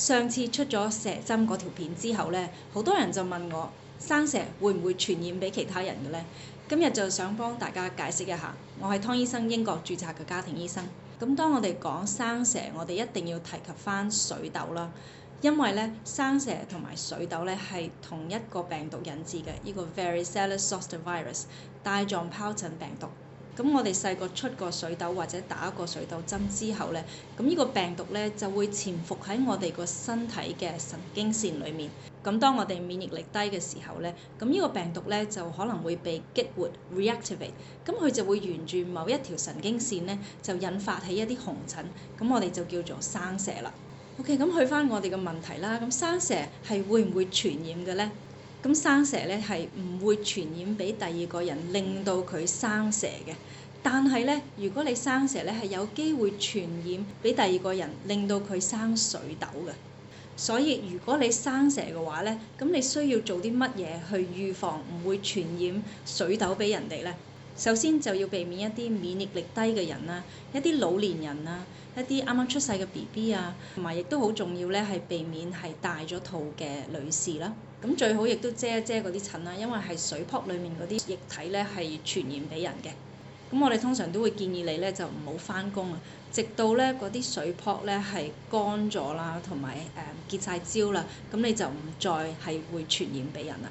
上次出咗蛇針嗰條片之後呢，好多人就問我生蛇會唔會傳染俾其他人嘅呢？今日就想幫大家解釋一下。我係湯醫生，英國註冊嘅家庭醫生。咁當我哋講生蛇，我哋一定要提及返水痘啦，因為咧生蛇同埋水痘咧係同一個病毒引致嘅，呢個 Varicella zoster virus 帶狀疱疹病毒。咁我哋細個出過水痘或者打過水痘針之後咧，咁呢個病毒咧就會潛伏喺我哋個身體嘅神經線裡面。咁當我哋免疫力低嘅時候咧，咁呢個病毒咧就可能會被激活 reactivate，咁佢就會沿住某一條神經線咧就引發起一啲紅疹，咁我哋就叫做生蛇啦。OK， 咁去返我哋嘅問題啦，咁生蛇係會唔會傳染嘅咧？咁生蛇咧係唔會傳染俾第二個人，令到佢生蛇嘅。但係咧，如果你生蛇咧係有機會傳染俾第二個人，令到佢生水痘嘅。所以如果你生蛇嘅話咧，咁你需要做啲乜嘢去預防唔會傳染水痘俾人哋咧？首先就要避免一啲免疫力低嘅人啦，一啲老年人啊，一啲啱啱出世嘅 BB 啊，同埋亦都好重要咧，係避免係大咗肚嘅女士啦。咁最好亦都遮一遮嗰啲疹啦，因為係水泡裡面嗰啲液體咧係傳染俾人嘅。咁我哋通常都會建議你咧就唔好返工啊，直到咧嗰啲水泡咧係乾咗啦，同埋結晒焦啦，咁你就唔再係會傳染俾人啦。